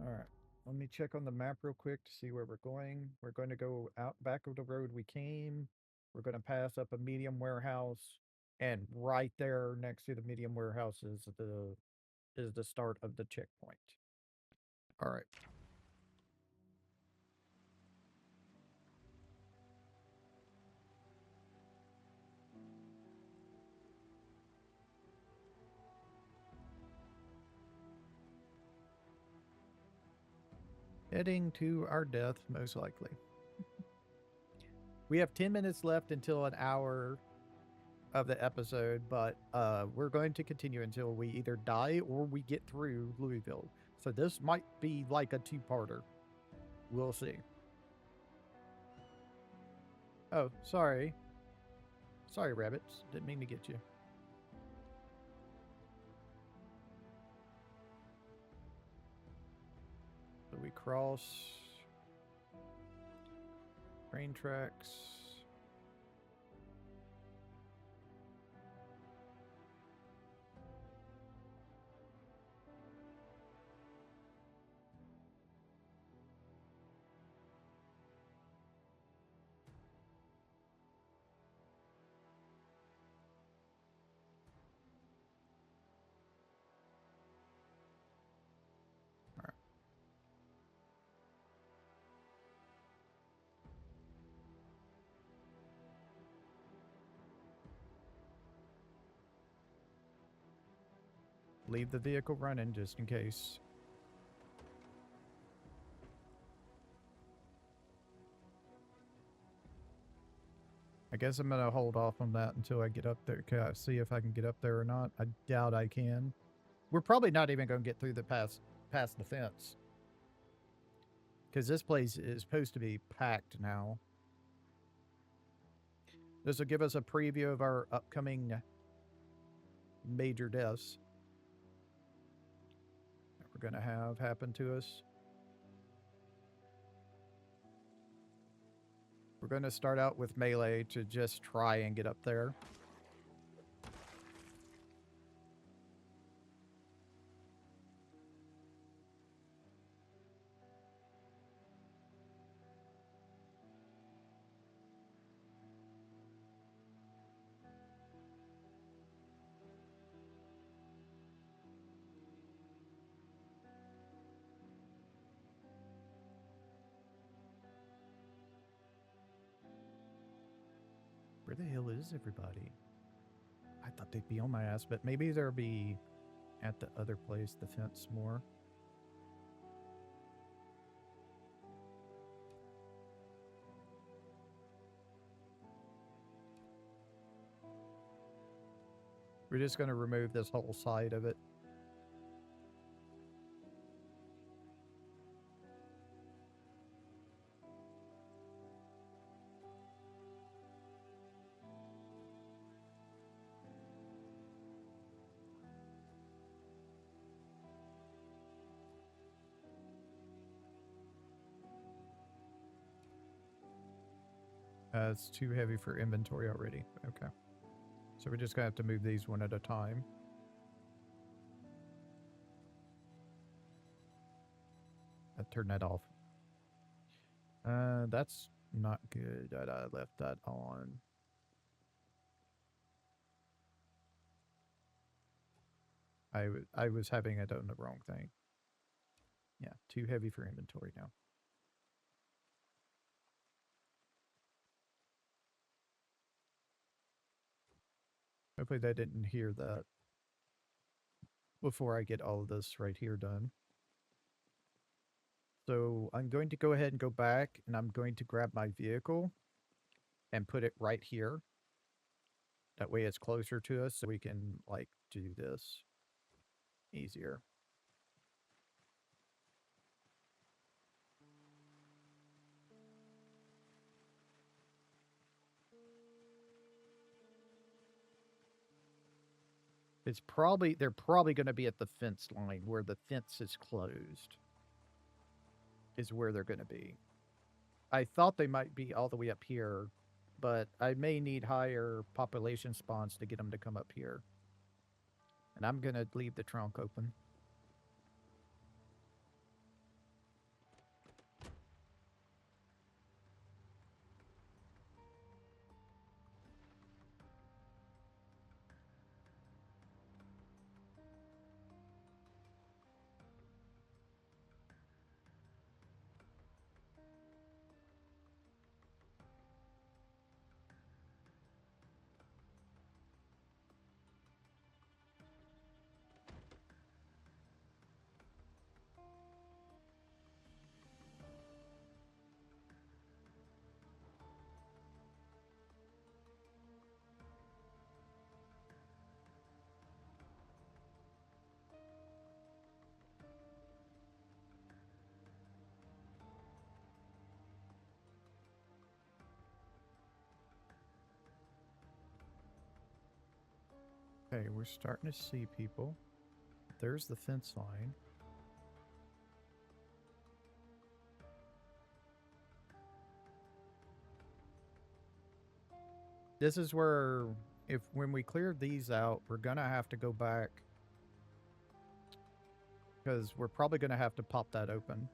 Alright. Let me check on the map real quick to see where we're going. We're going to go out back of the road we came. We're going to pass up a medium warehouse. And right there next to the medium warehouse is the start of the checkpoint. Alright. Heading to our death, most likely. We have 10 minutes left until an hour of the episode, but we're going to continue until we either die or we get through Louisville. So this might be like a two-parter. We'll see. Oh, sorry. Sorry, rabbits. Didn't mean to get you. So we cross train tracks. Leave the vehicle running just in case. I guess I'm going to hold off on that until I get up there. Can I see if I can get up there or not? I doubt I can. We're probably not even going to get through the past the fence. Because this place is supposed to be packed now. This will give us a preview of our upcoming major deaths that we're going to have happen to us. We're going to start out with melee to just try and get up there. Where the hell is everybody? I thought they'd be on my ass, but maybe they'll be at the other place, the fence more. We're just going to remove this whole side of it. It's too heavy for inventory already. Okay. So we're just going to have to move these one at a time. Turn that off. That's not good that I left that on. I was having it on the wrong thing. Yeah, too heavy for inventory now. Hopefully they didn't hear that before I get all of this right here done. So I'm going to go ahead and go back, and I'm going to grab my vehicle and put it right here. That way it's closer to us so we can, like, do this easier. They're probably going to be at the fence line where the fence is closed. Is where they're going to be. I thought they might be all the way up here, but I may need higher population spawns to get them to come up here. And I'm going to leave the trunk open. Okay, we're starting to see people. There's the fence line. This is where, when we clear these out, we're gonna have to go back because we're probably gonna have to pop that open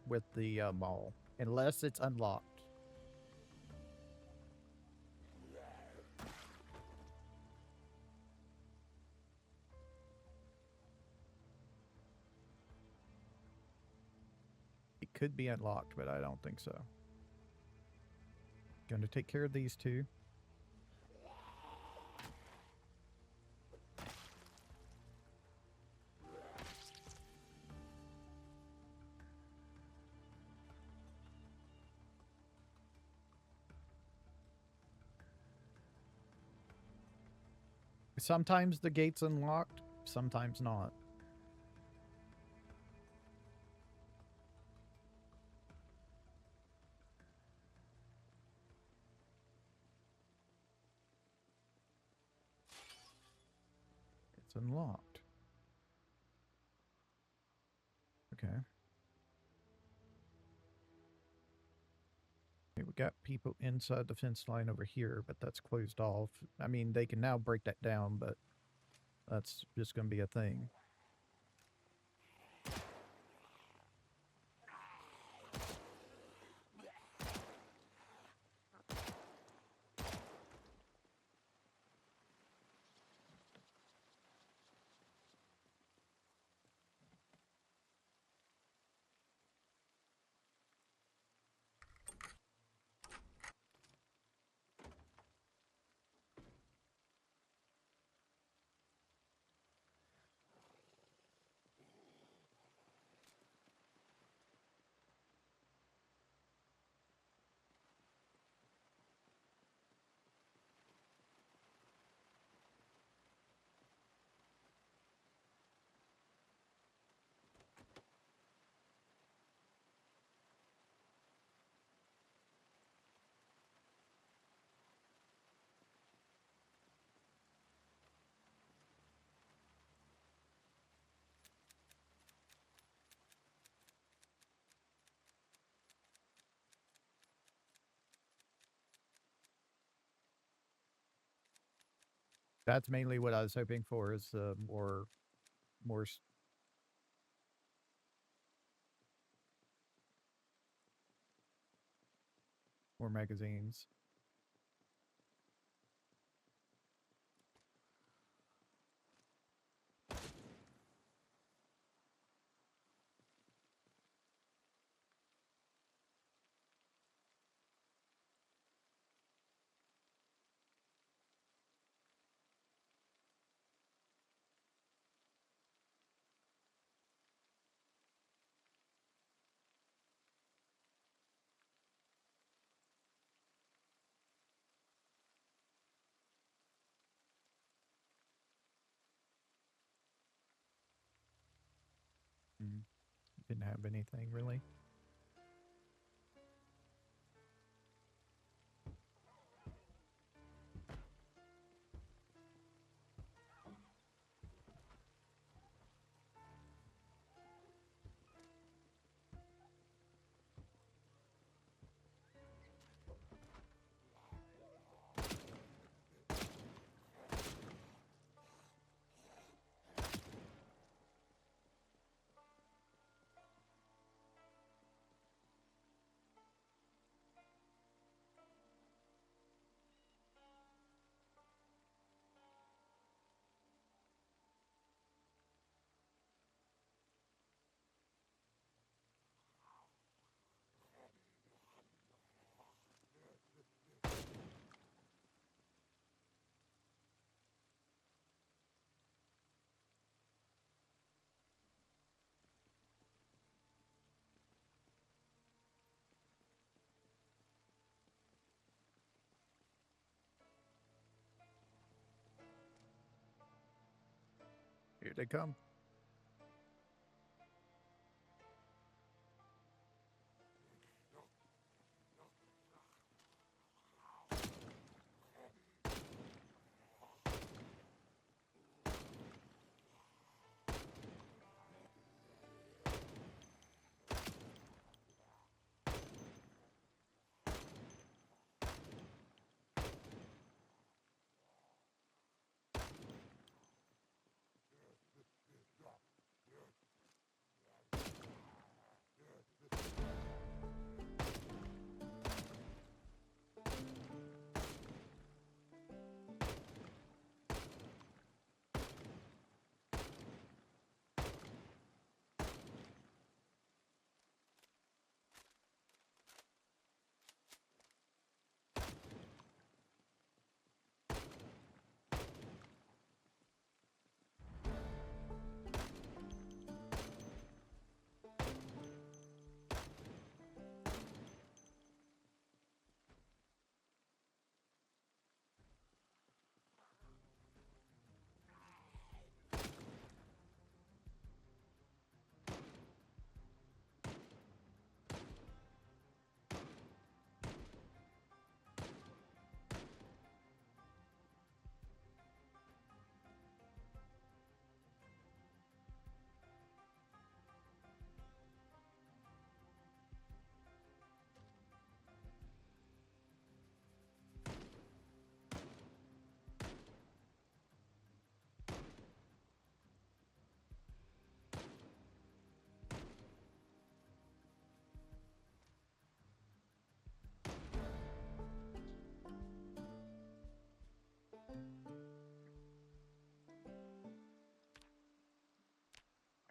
with the mall, unless it's unlocked. It could be unlocked, but I don't think so. Going to take care of these two. Sometimes the gate's unlocked, sometimes not. It's unlocked. Okay. Okay, we got people inside the fence line over here, but that's closed off. I mean, they can now break that down, but that's just going to be a thing. That's mainly what I was hoping for, is more more magazines. Mm, didn't have anything really. Here they come.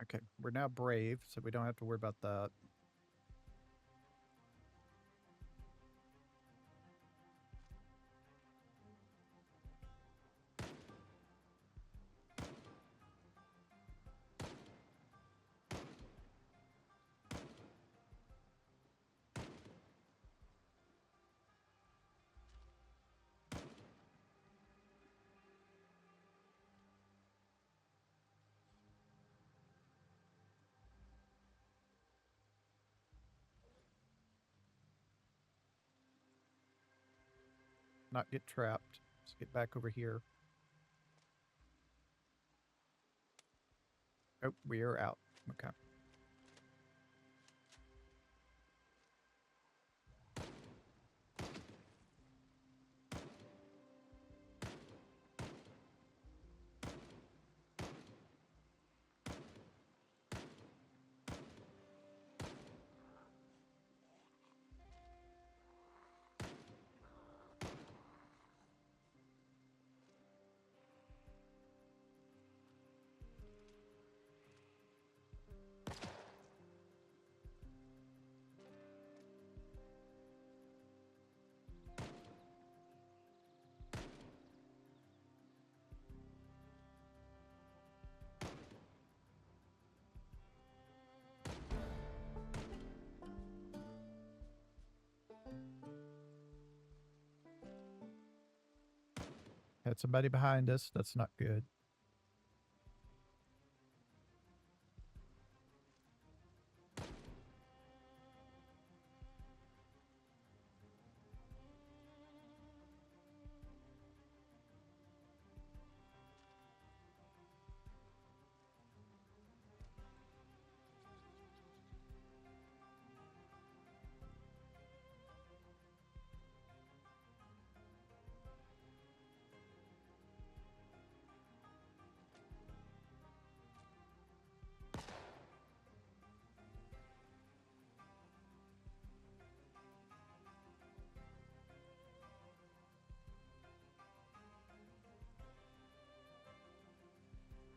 Okay, we're now brave, so we don't have to worry about that. Not get trapped. Let's get back over here. Oh, we are out. Okay. Had somebody behind us. That's not good.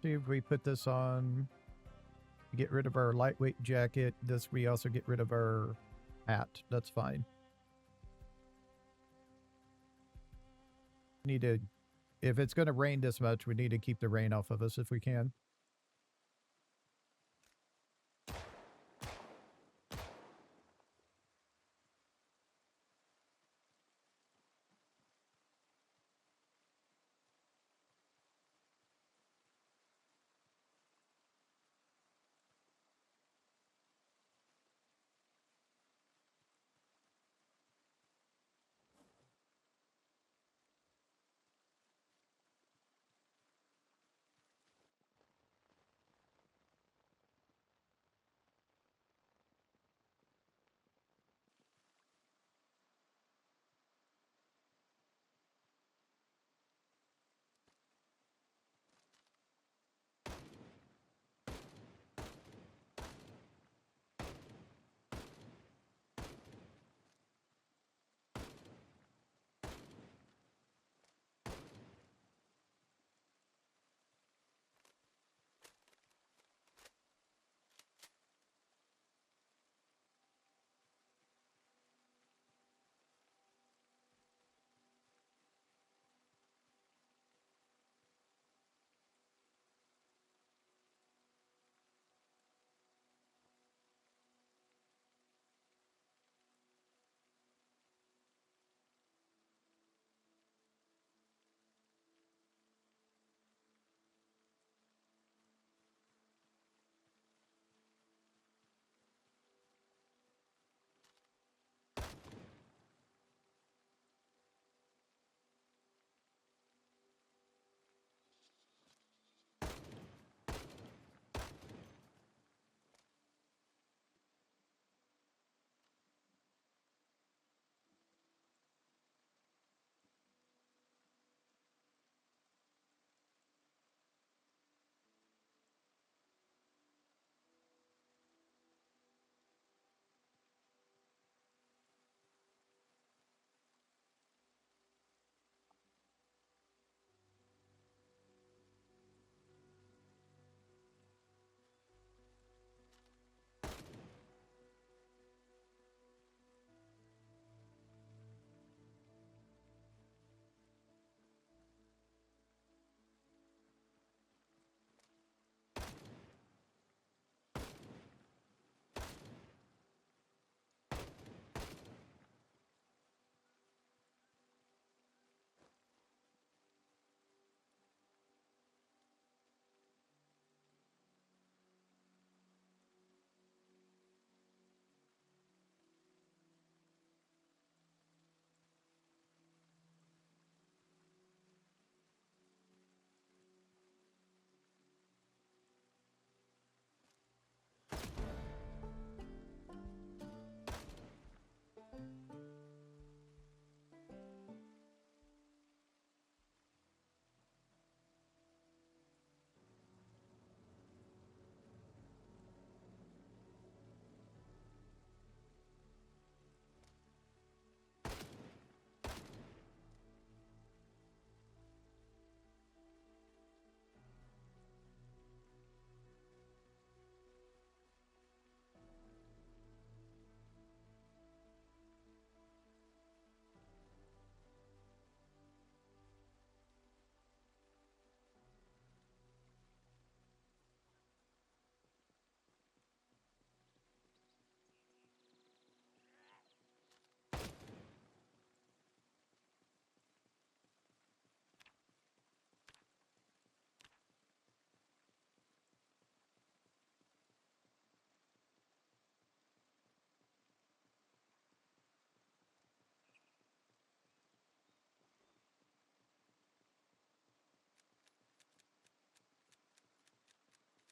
See if we put this on, get rid of our lightweight jacket. This we also get rid of our hat. That's fine. Need to, if it's going to rain this much, we need to keep the rain off of us if we can.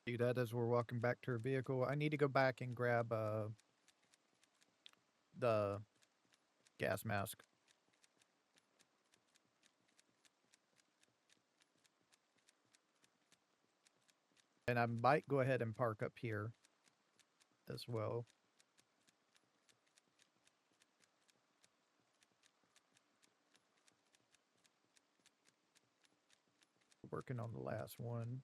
Do that as we're walking back to our vehicle. I need to go back and grab the gas mask. And I might go ahead and park up here as well. Working on the last one.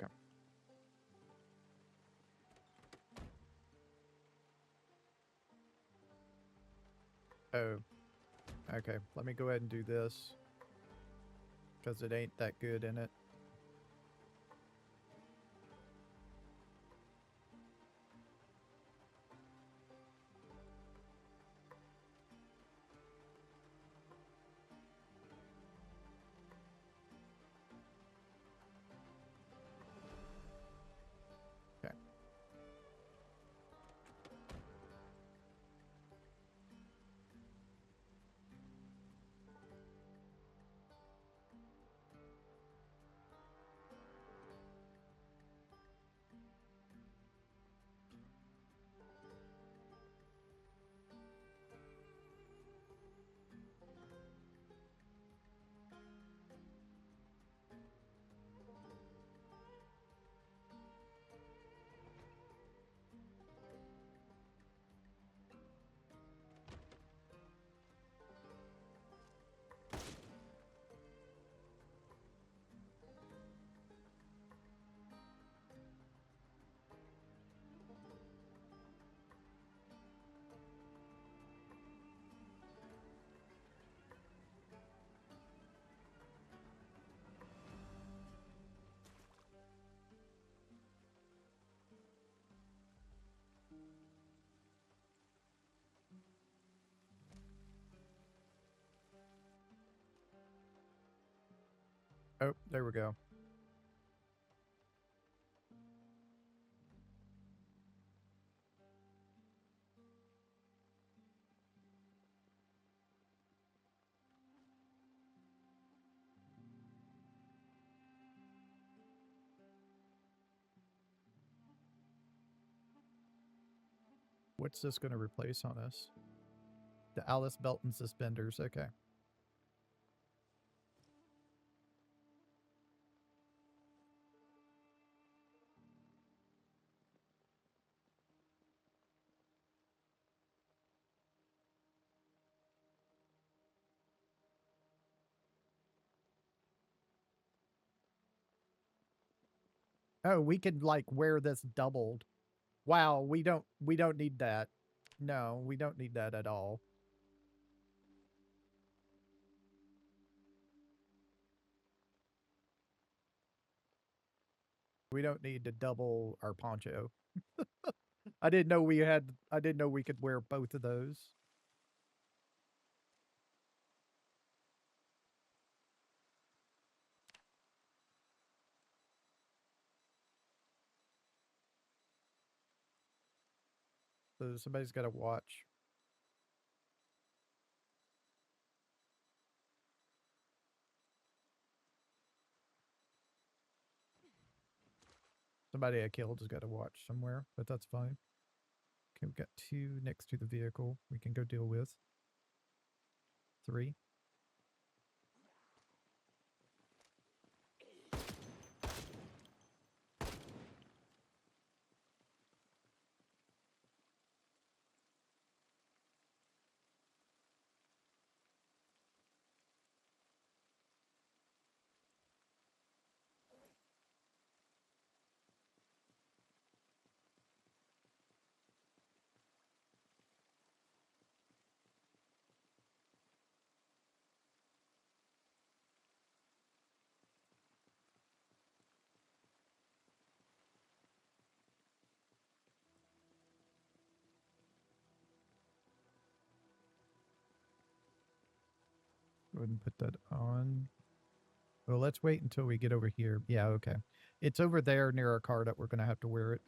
Okay. Oh, okay. Let me go ahead and do this because it ain't that good in it. Okay. Oh, there we go. What's this going to replace on us? The Alice belt and suspenders. Okay. Oh, we could like wear this doubled. Wow, we don't need that. No, we don't need that at all. We don't need to double our poncho. I didn't know we could wear both of those. So somebody's got to watch. Somebody I killed has got to watch somewhere, but that's fine. Okay, we've got 2 next to the vehicle we can go deal with. 3. Go ahead and put that on. Well, let's wait until we get over here. Yeah, okay. It's over there near our car that we're going to have to wear it.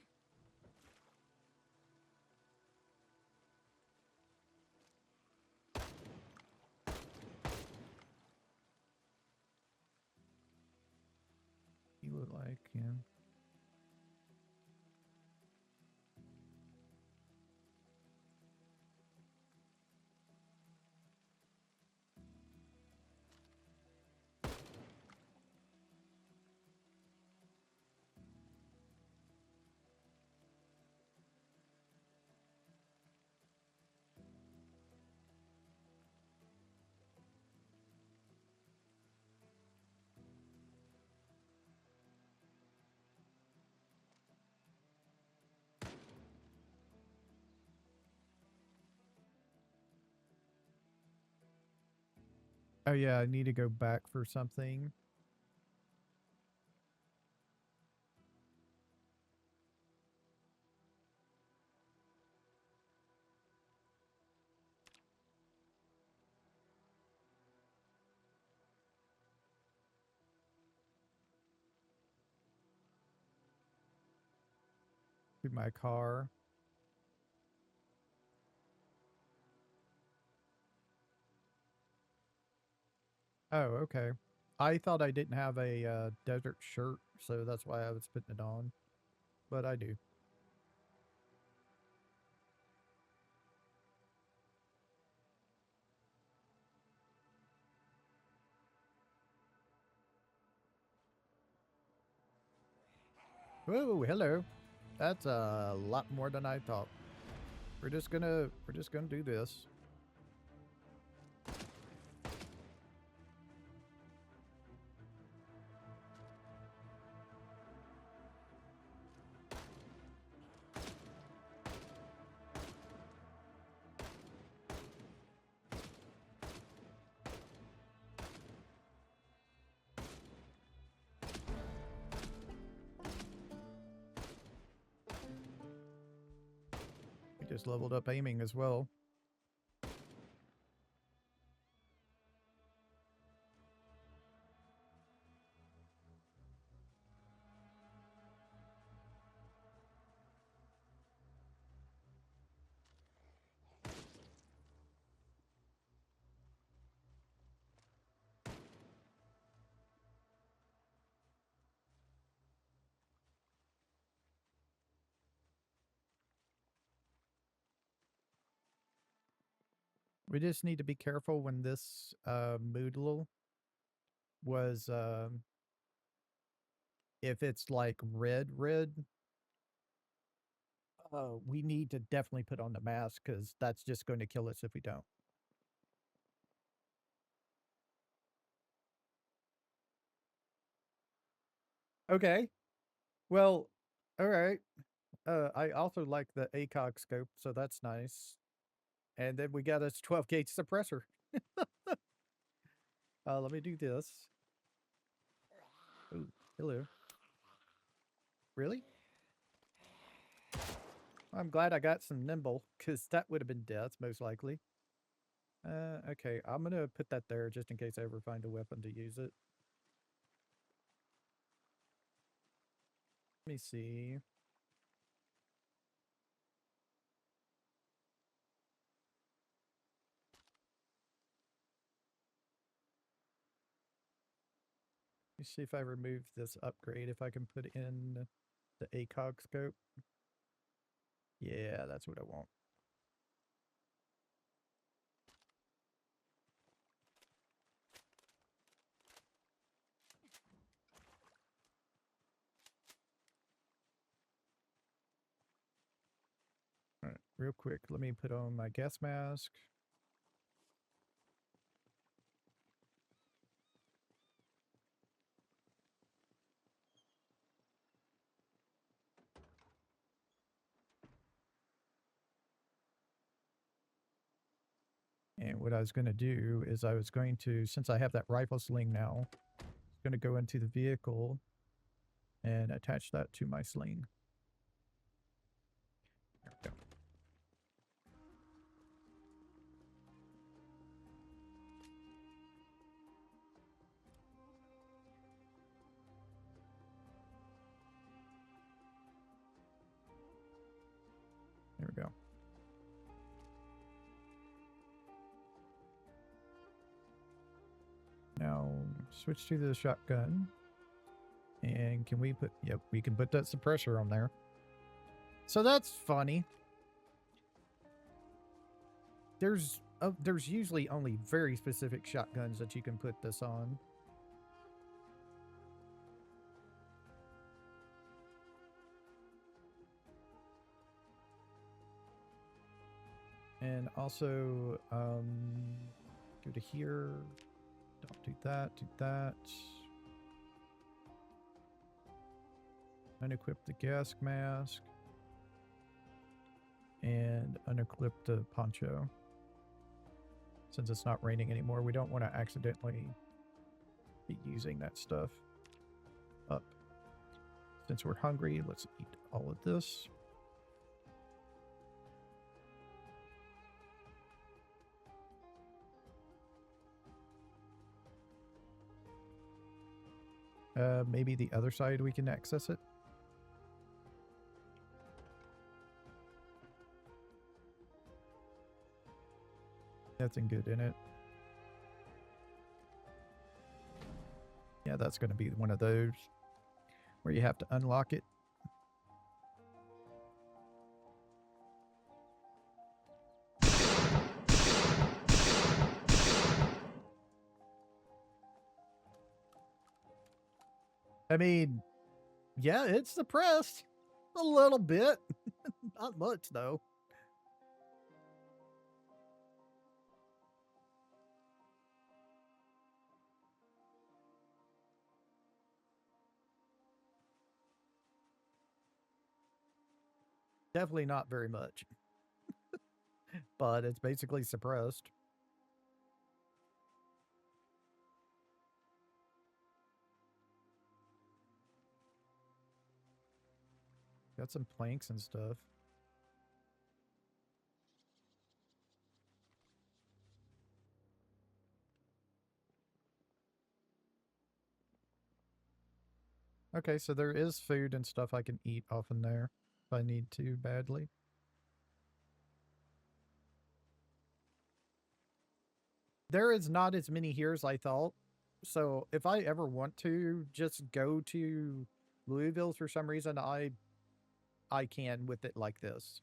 You look like, yeah. Oh, yeah, I need to go back for something. To my car. Oh, okay. I thought I didn't have a desert shirt, so that's why I was putting it on. But I do. Whoa, hello. That's a lot more than I thought. We're just gonna do this. We just leveled up aiming as well. We just need to be careful when this Moodle was if it's like red, we need to definitely put on the mask because that's just going to kill us if we don't. Okay. Well, all right. I also like the ACOG scope, so that's nice. And then we got a 12 gauge suppressor. Let me do this. Oh, hello. Really? I'm glad I got some nimble because that would have been death most likely. Okay, I'm gonna put that there just in case I ever find a weapon to use it. Let me see. me see if I remove this upgrade, if I can put in the ACOG scope. Yeah, that's what I want. All right, real quick, let me put on my gas mask. And what I was going to do is I was going to, since I have that rifle sling now, I was going to go into the vehicle and attach that to my sling. There we go. There we go. Now switch to the shotgun. And can we put, yep, we can put that suppressor on there. So that's funny. There's usually only very specific shotguns that you can put this on. And also, go to here. Don't do that, do that. Unequip the gas mask. And unequip the poncho. Since it's not raining anymore, we don't want to accidentally be using that stuff up. Since we're hungry, let's eat all of this. Maybe the other side we can access it. Nothing good in it. Yeah, that's going to be one of those where you have to unlock it. I mean, yeah, it's suppressed a little bit. Not much, though. Definitely not very much. But it's basically suppressed. Got some planks and stuff. Okay, so there is food and stuff I can eat off in there if I need to badly. There is not as many here as I thought. So if I ever want to just go to Louisville for some reason, I can with it like this.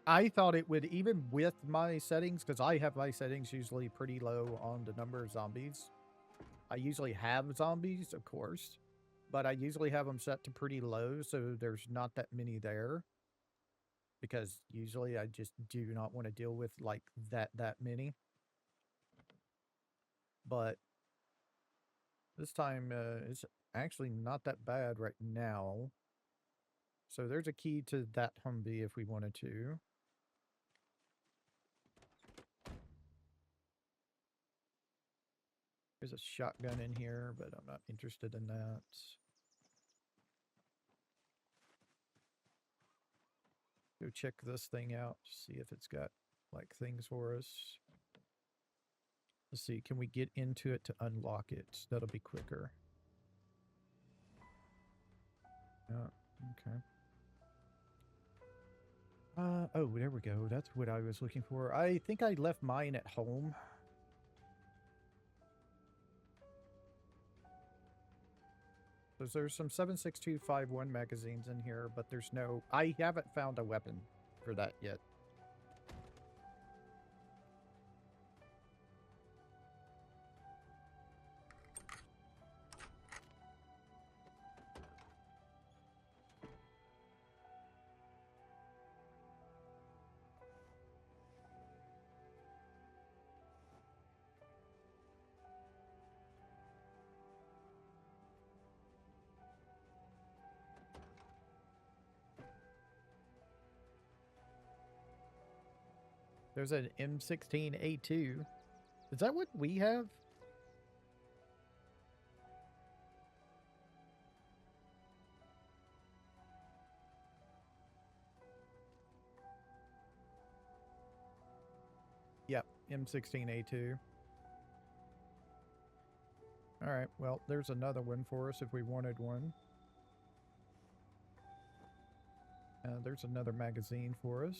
I thought it would, even with my settings, because I have my settings usually pretty low on the number of zombies. I usually have zombies, of course, but I usually have them set to pretty low, so there's not that many there. because usually I just do not want to deal with like that many. But this time it's actually not that bad right now. So there's a key to that Humvee if we wanted to. There's a shotgun in here, but I'm not interested in that. Go check this thing out, see if it's got like things for us. Let's see, can we get into it to unlock it? That'll be quicker. Okay. Oh, there we go. That's what I was looking for. I think I left mine at home. So there's some 7.6251 magazines in here, but there's no... I haven't found a weapon for that yet. There's an M16A2. Is that what we have? Yep, M16A2. Alright, well, there's another one for us if we wanted one. There's another magazine for us.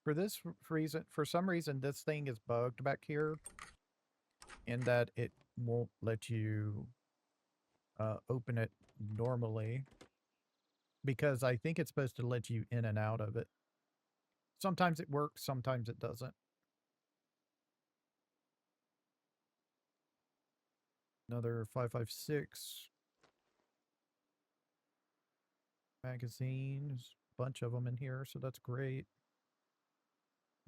For this reason, for some reason, this thing is bugged back here in that it won't let you open it normally because I think it's supposed to let you in and out of it. Sometimes it works, sometimes it doesn't. Another 5.56 magazines, bunch of them in here, so that's great.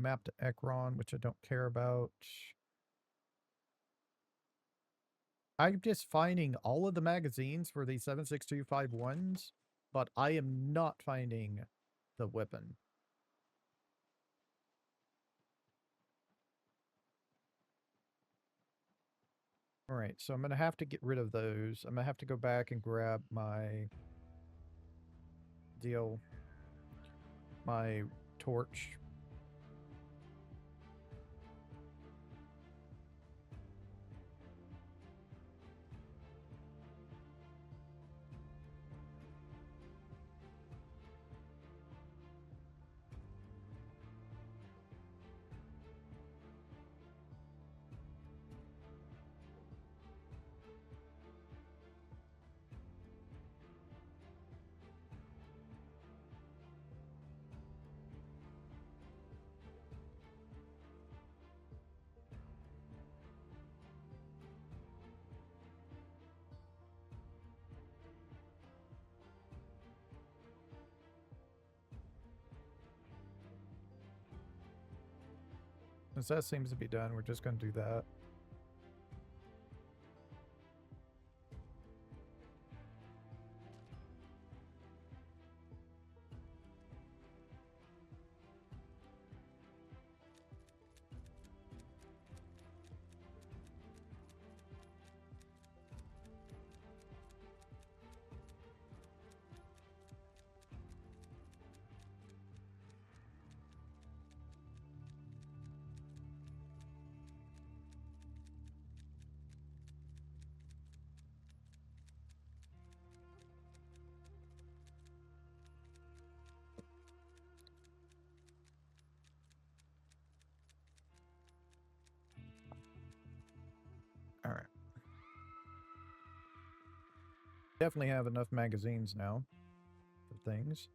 Map to Ekron, which I don't care about. I'm just finding all of the magazines for these 7.6251s, but I am not finding the weapon. Alright, so I'm going to have to get rid of those. I'm going to have to go back and grab my my torch. Since that seems to be done, we're just going to do that. Definitely have enough magazines now for things.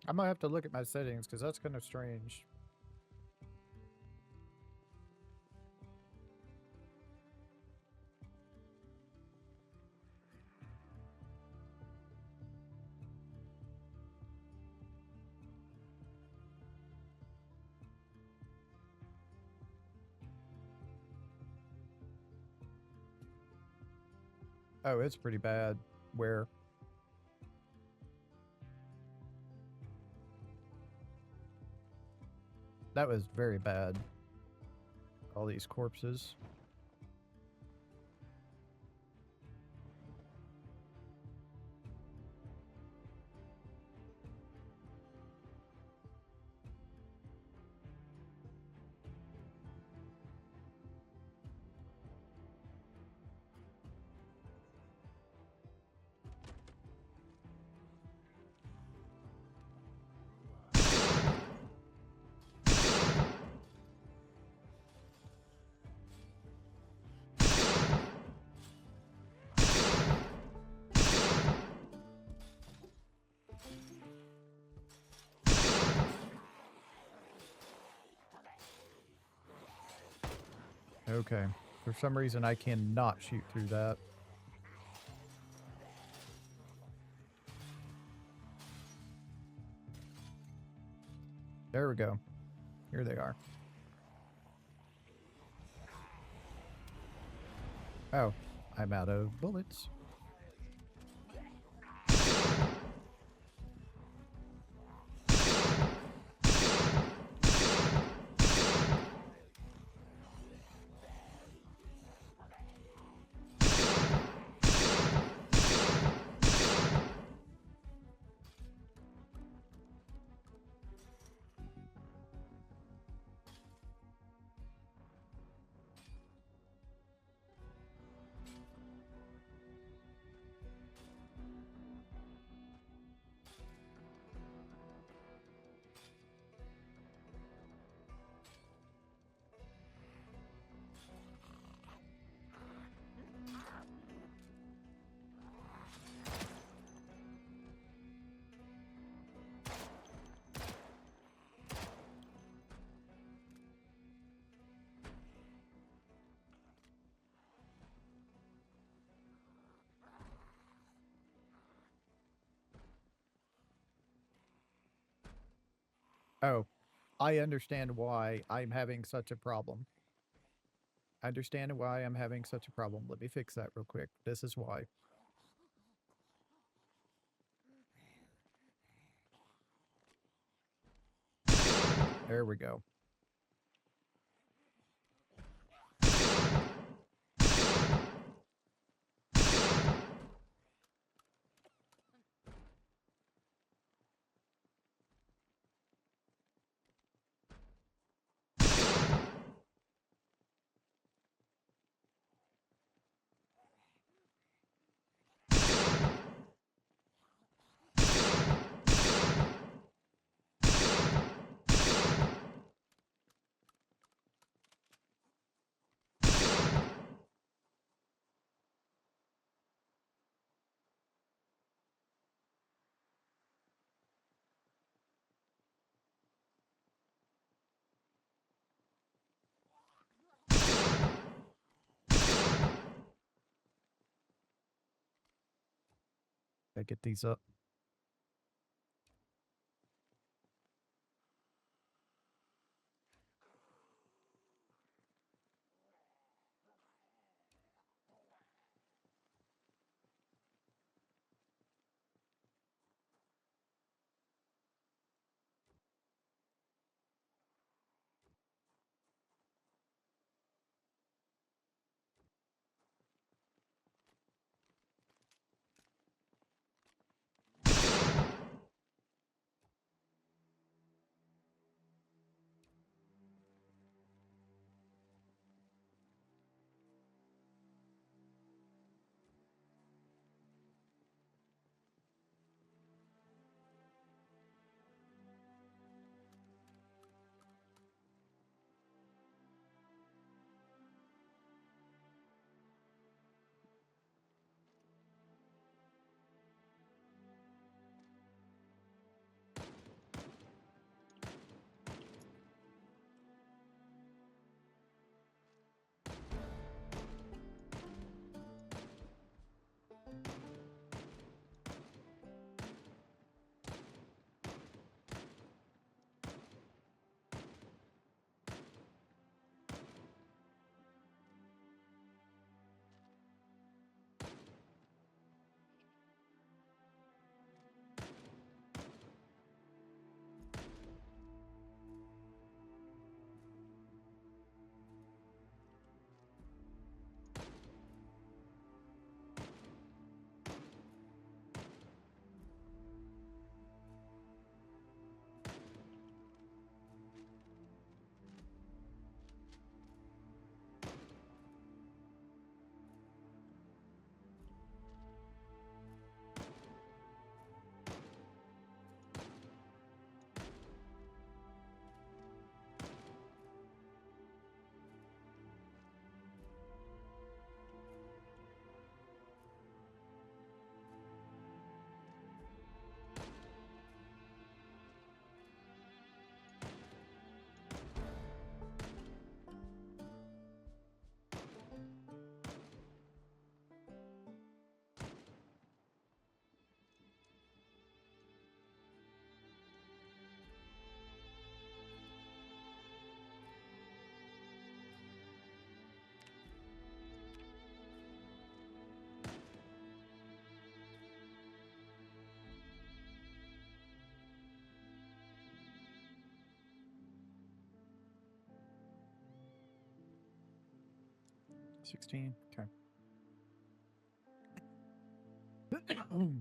I might have to look at my settings because that's kind of strange. Oh, it's pretty bad. Where? That was very bad. All these corpses. Okay. For some reason, I cannot shoot through that. There we go. Here they are. Oh, I'm out of bullets. Oh, I understand why I'm having such a problem. I understand why I'm having such a problem. Let me fix that real quick. This is why. There we go. I get these up. 16. Okay. Hmm.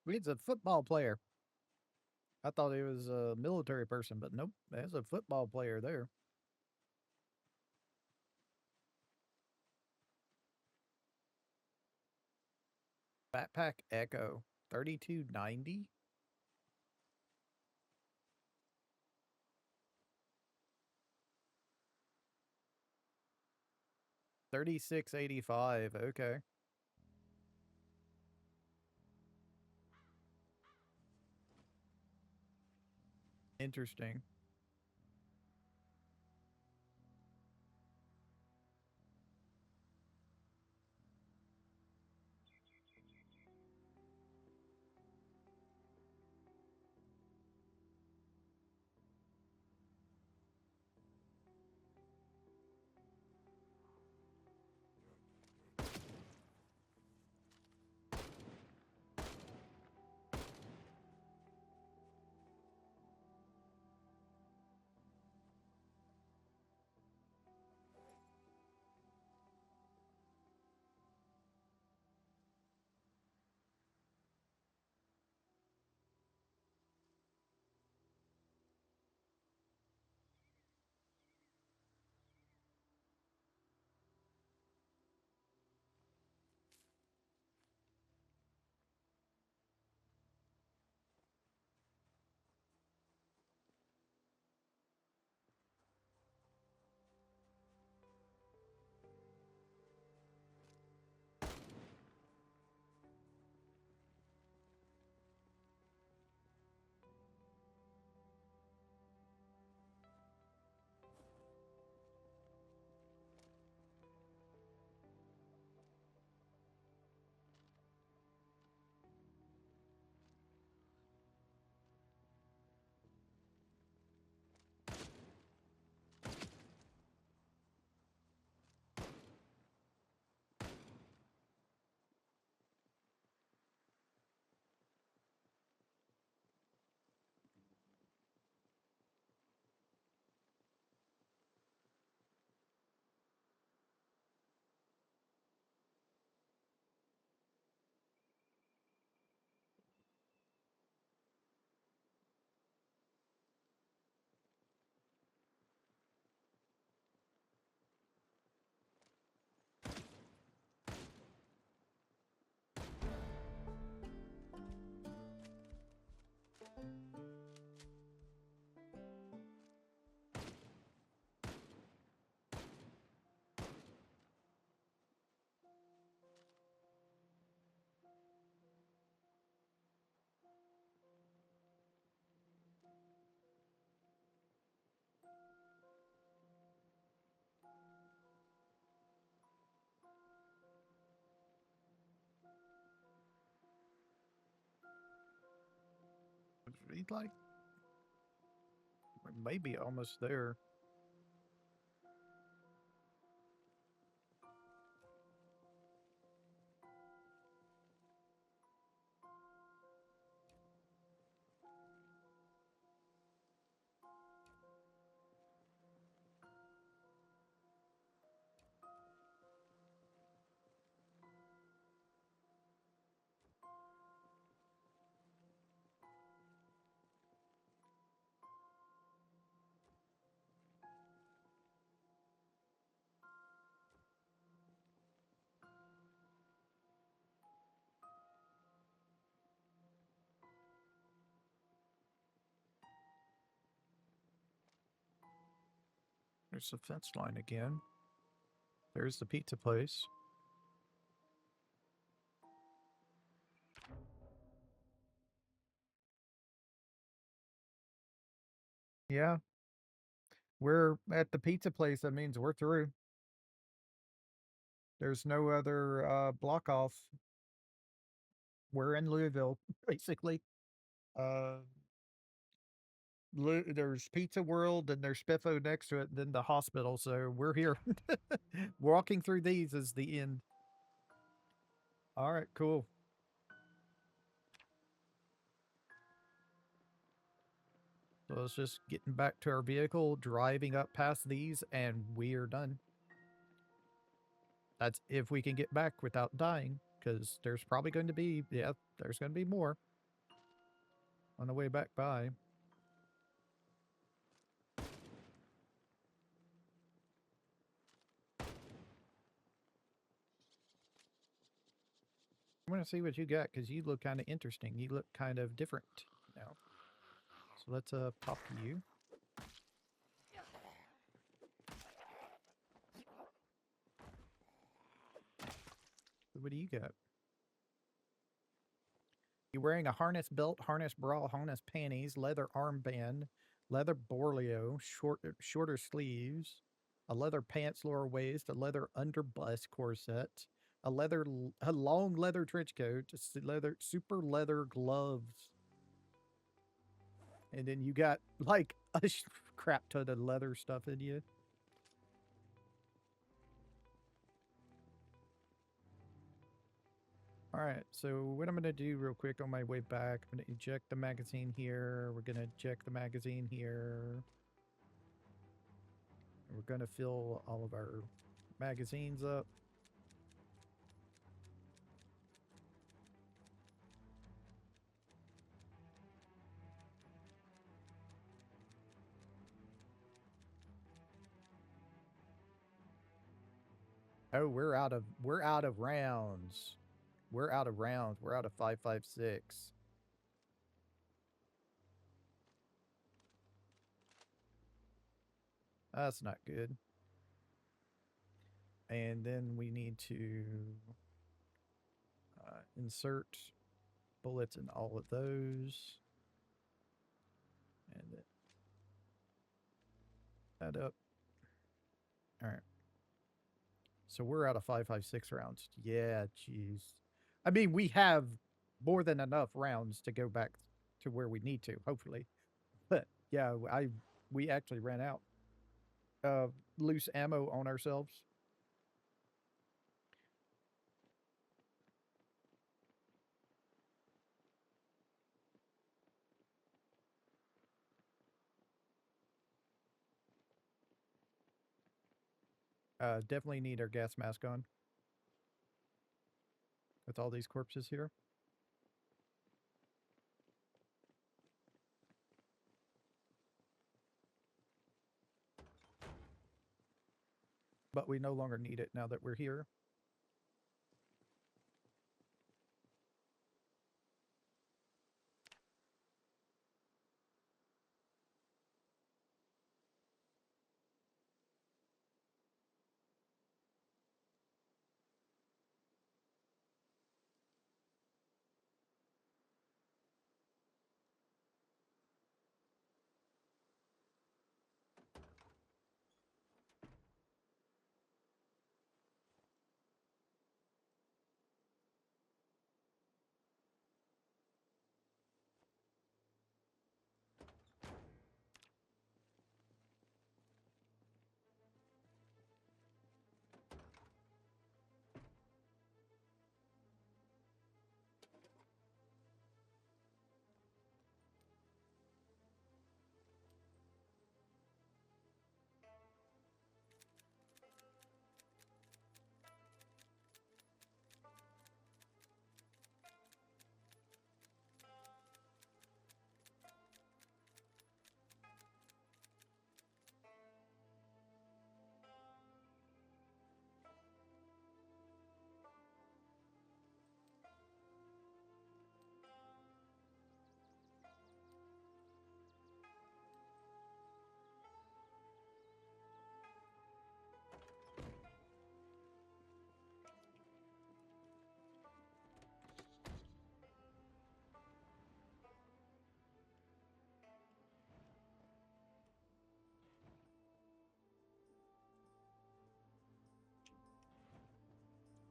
He's a football player. I thought he was a military person, but nope, there's a football player there. Backpack Echo 3290. 3685. Okay. Interesting. We like, we're maybe almost there. There's the fence line again. There's the pizza place. Yeah, we're at the pizza place. That means we're through. There's no other block off. We're in Louisville, basically. Uh, there's Pizza World and there's Spiffo next to it, then the hospital. So we're here. Walking through these is the end. All right, cool. So it's just getting back to our vehicle, driving up past these, and we're done. That's if we can get back without dying, because there's probably going to be, yeah, there's going to be more on the way back by. I want to see what you got, because you look kind of interesting. You look kind of different now. So let's pop you. What do you got? You're wearing a harness belt, harness bra, harness panties, leather armband, leather borleo, shorter sleeves, a leather pants lower waist, a leather underbust corset, a long leather trench coat, super leather gloves, and then you got like a crap ton of leather stuff in you. All right, so what I'm going to do real quick on my way back, I'm going to eject the magazine here. We're going to eject the magazine here. We're going to fill all of our magazines up. Oh, we're out of rounds. We're out of rounds. We're out of 5.56. That's not good. And then we need to insert bullets in all of those. And that up. All right. So we're out of 5.56 rounds. Yeah, jeez. I mean, we have more than enough rounds to go back to where we need to, hopefully. But yeah, we actually ran out of loose ammo on ourselves. Definitely need our gas mask on with all these corpses here. But we no longer need it now that we're here.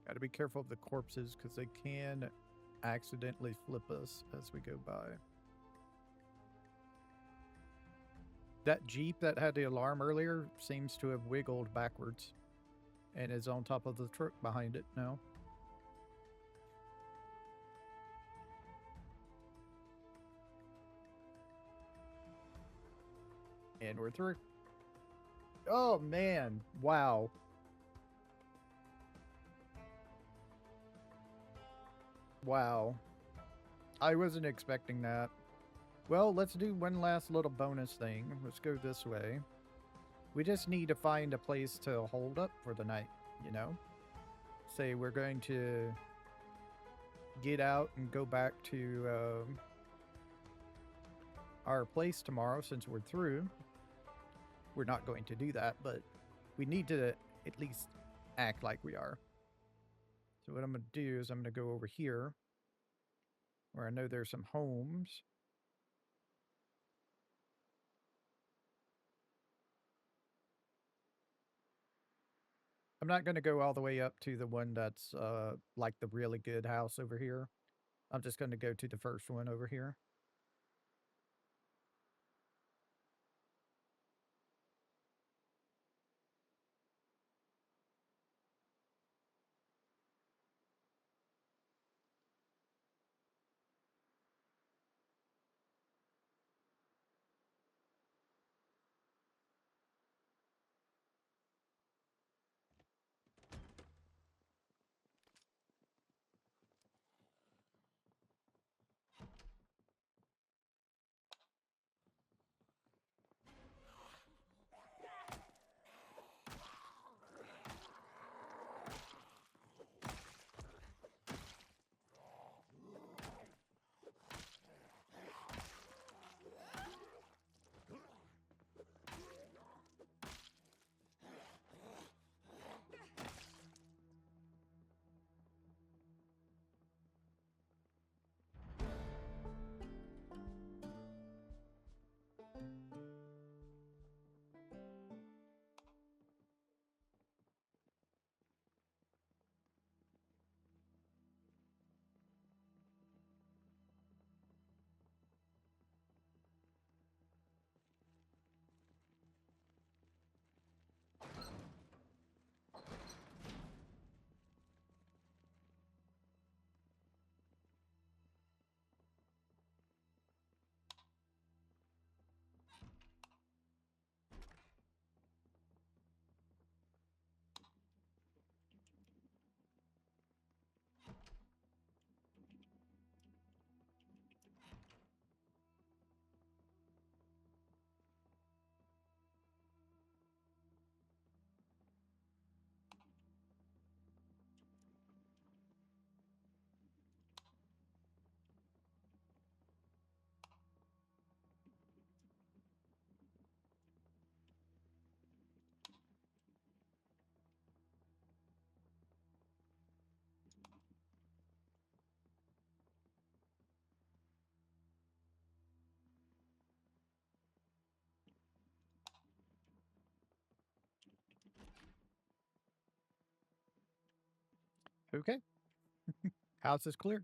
Gotta be careful of the corpses because they can accidentally flip us as we go by. That Jeep that had the alarm earlier seems to have wiggled backwards and is on top of the truck behind it now. And we're through. Oh, man. Wow. Wow. I wasn't expecting that. Well, let's do one last little bonus thing. Let's go this way. We just need to find a place to hold up for the night, you know? Say we're going to get out and go back to our place tomorrow since we're through. We're not going to do that, but we need to at least act like we are. So what I'm going to do is I'm going to go over here where I know there's some homes. I'm not going to go all the way up to the one that's like the really good house over here. I'm just going to go to the first one over here. Okay. House is clear.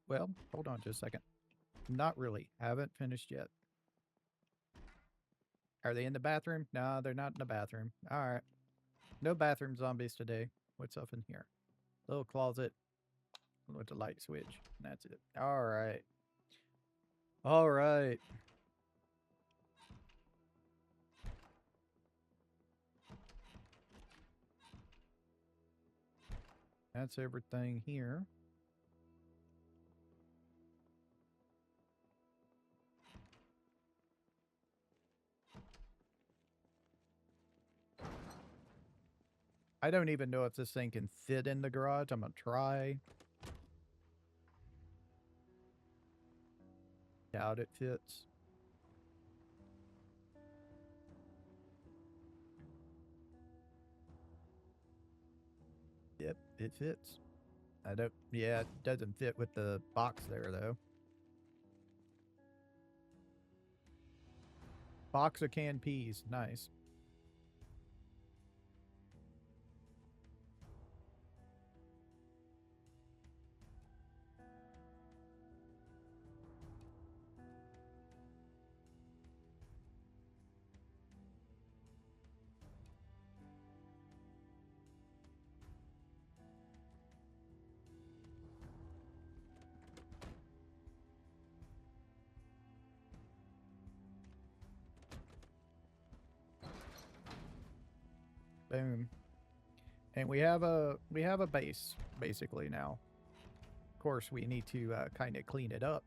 Well, hold on just a second. Not really. Haven't finished yet. Are they in the bathroom? No, they're not in the bathroom. All right. No bathroom zombies today. What's up in here? Little closet with the light switch. That's it. All right. All right. That's everything here. I don't even know if this thing can fit in the garage. I'm going to try. Doubt it fits. Yep, it fits. I don't, yeah, it doesn't fit with the box there, though. Box of canned peas. Nice. Boom. And we have a base basically now. Of course, we need to kind of clean it up.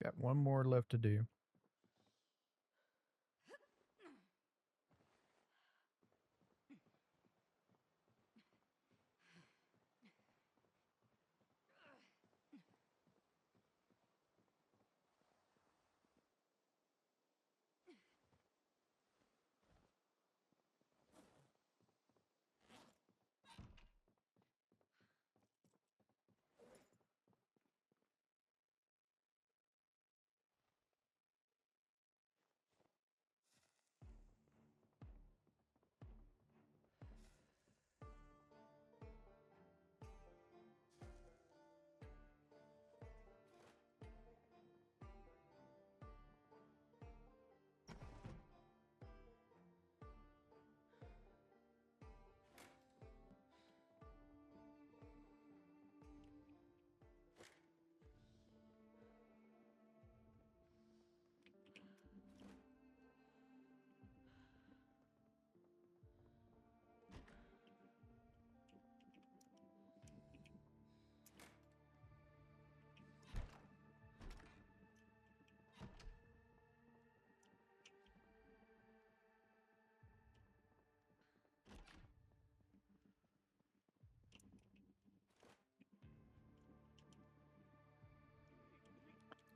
Got one more left to do.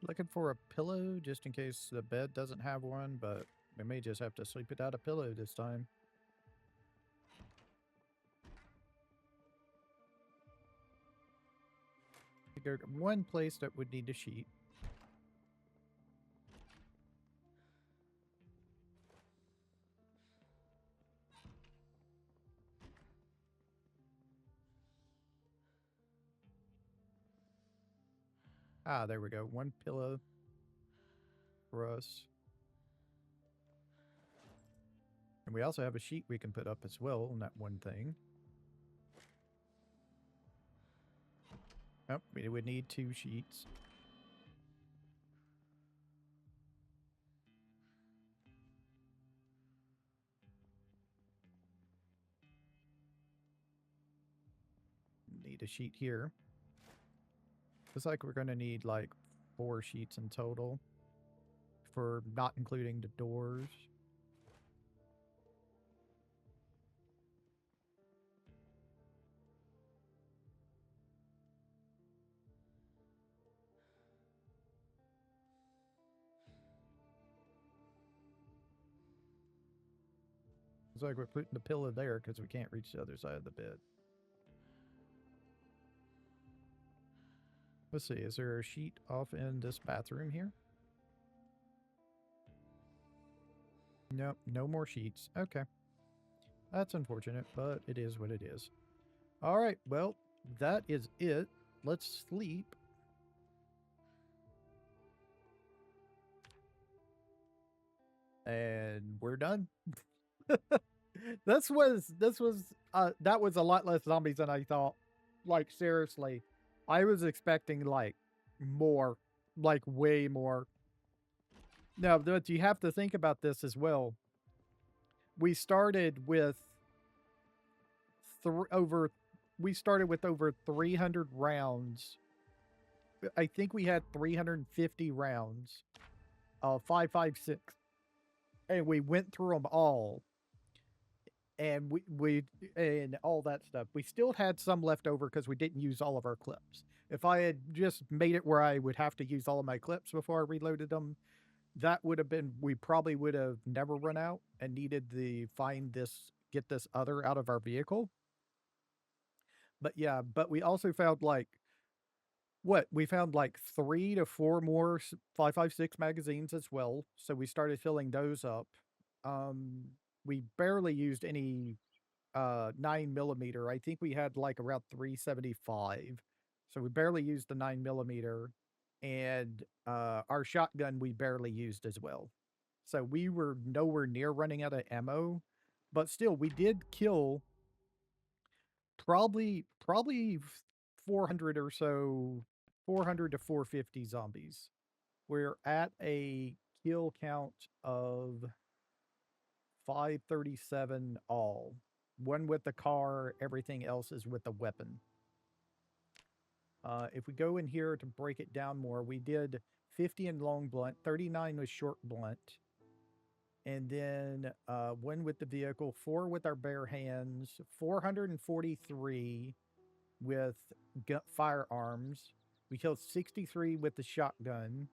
Looking for a pillow just in case the bed doesn't have one, but we may just have to sleep without a pillow this time. There's one place that would need a sheet. Ah, there we go. One pillow for us. And we also have a sheet we can put up as well on that one thing. Oh, we would need 2 sheets. Need a sheet here. Looks like we're going to need like 4 sheets in total for not including the doors. Looks like we're putting the pillow there because we can't reach the other side of the bed. Let's see, is there a sheet off in this bathroom here? Nope, no more sheets. Okay. That's unfortunate, but it is what it is. All right, well, that is it. Let's sleep. And we're done. That was a lot less zombies than I thought. Like, seriously. I was expecting like more, like way more. Now, but you have to think about this as well. We started with over 300 rounds. I think we had 350 rounds. 556. And we went through them all and we and all that stuff. We still had some left over because we didn't use all of our clips. If I had just made it where I would have to use all of my clips before I reloaded them, that would have been we probably would have never run out and needed the find this get this other out of our vehicle. But yeah, but we also found like what we found like 3 to 4 more 5.56 magazines as well. So we started filling those up. Um, we barely used any 9 millimeter. I think we had like around 375. So we barely used the 9 millimeter, and our shotgun we barely used as well. So we were nowhere near running out of ammo, but still we did kill probably 400 or so, 400 to 450 zombies. We're at a kill count of 537 all. One with the car, everything else is with the weapon. If we go in here to break it down more, we did 50 in long blunt, 39 with short blunt, and then one with the vehicle, 4 with our bare hands, 443 with firearms. We killed 63 with the shotgun,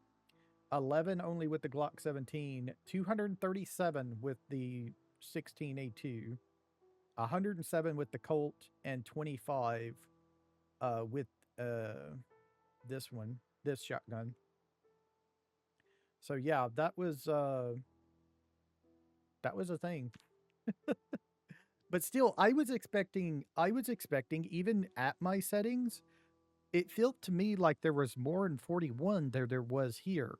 11 only with the Glock 17, 237 with the 16A2, 107 with the Colt, and 25 with this one, this shotgun. So yeah, that was a thing. But still, I was expecting even at my settings, it felt to me like there was more in 41 there was here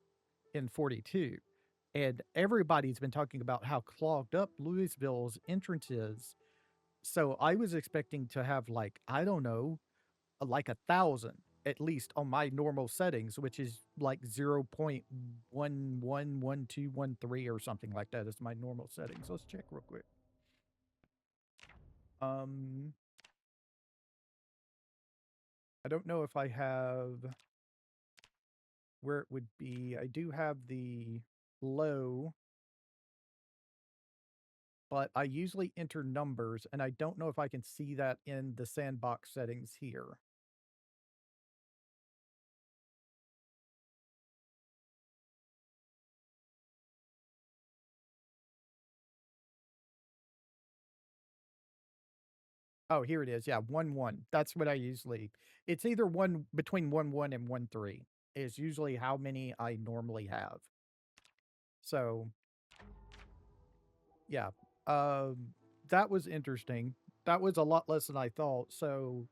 in 42. And everybody's been talking about how clogged up Louisville's entrance is. So I was expecting to have like, I don't know, like 1,000 at least on my normal settings, which is like 0.111213 or something like that is my normal settings. Let's check real quick. Um, I don't know if I have where it would be. I do have the low, but I usually enter numbers, and I don't know if I can see that in the sandbox settings here. Oh, here it is. Yeah, 1 1. That's what I usually. It's either one between 1 1 and 1 3 is usually how many I normally have. So yeah, that was interesting. That was a lot less than I thought. So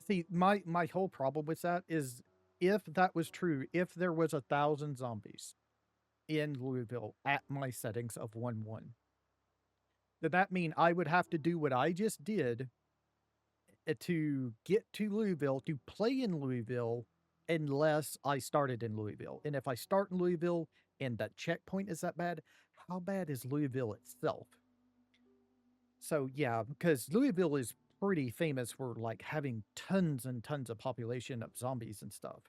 see, my whole problem with that is if that was true, if there was 1,000 zombies in Louisville at my settings of 1 1, then that mean I would have to do what I just did to get to Louisville, to play in Louisville, unless I started in Louisville. And if I start in Louisville and that checkpoint is that bad, how bad is Louisville itself? So yeah, because Louisville is pretty famous for like having tons and tons of population of zombies and stuff.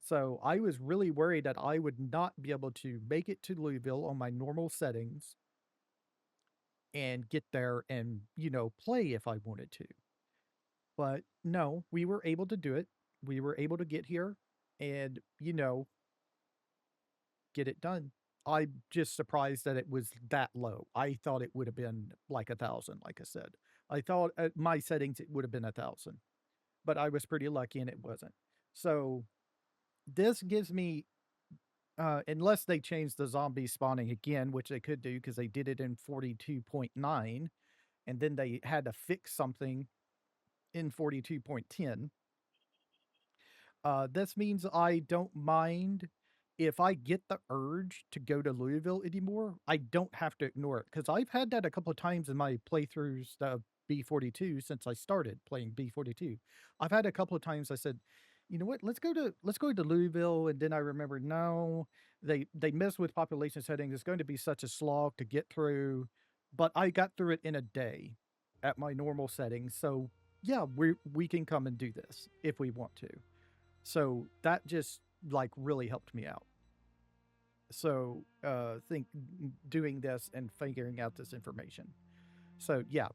So I was really worried that I would not be able to make it to Louisville on my normal settings and get there and, play if I wanted to. But no, we were able to do it. We were able to get here and, get it done. I'm just surprised that it was that low. I thought it would have been like 1,000, like I said. I thought at my settings it would have been 1,000, but I was pretty lucky and it wasn't. So this gives me, unless they change the zombie spawning again, which they could do because they did it in 42.9, and then they had to fix something in 42.10. This means I don't mind if I get the urge to go to Louisville anymore. I don't have to ignore it because I've had that a couple of times in my playthroughs of B42 since I started playing B42. I've had a couple of times I said, you know what, let's go to Louisville, and then I remember no, they mess with population settings. It's going to be such a slog to get through, but I got through it in a day at my normal settings. So yeah, we can come and do this if we want to. So that just like really helped me out. So think doing this and figuring out this information. So yeah,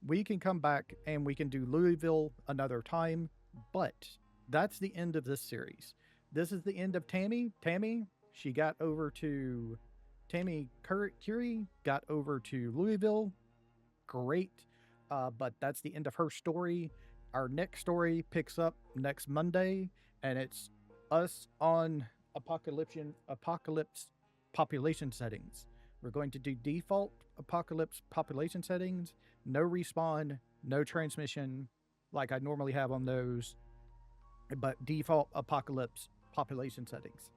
we can come back and we can do Louisville another time, but that's the end of this series. This is the end of Tammy. She got over to Curie got over to Louisville. Great. But that's the end of her story. Our next story picks up next Monday, and it's us on apocalypse population settings. We're going to do default apocalypse population settings, no respawn, no transmission, like I normally have on those, but default apocalypse population settings.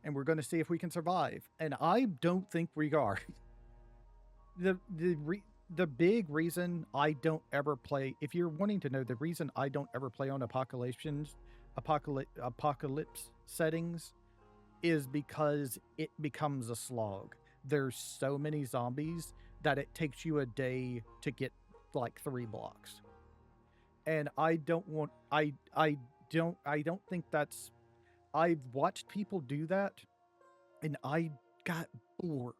And we're going to see if we can survive. And I don't think we are. The big reason I don't ever play, if you're wanting to know the reason I don't ever play on apocalypse settings, is because it becomes a slog. There's so many zombies that it takes you a day to get like 3 blocks. And I don't think that's, I've watched people do that and I got bored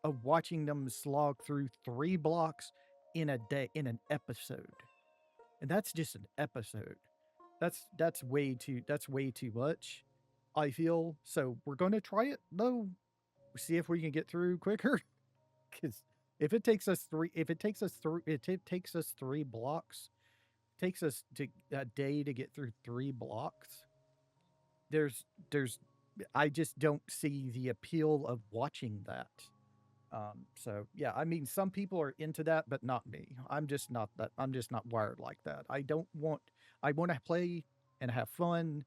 of watching them slog through 3 blocks in a day, in an episode. And that's just an episode. That's way too much, I feel. So we're going to try it though. See if we can get through quicker. Because if it takes us three, if it takes us through, it takes us 3 blocks, takes us to a day to get through 3 blocks. There's, I just don't see the appeal of watching that. So yeah, I mean, some people are into that, but not me. I'm just not that. I'm just not wired like that. I don't want. I want to play and have fun.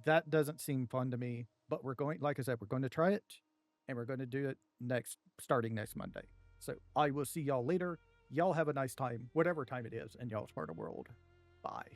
That doesn't seem fun to me. But we're going, like I said, we're going to try it, and we're going to do it starting next Monday. So I will see y'all later. Y'all have a nice time, whatever time it is in y'all's part of the world. Bye.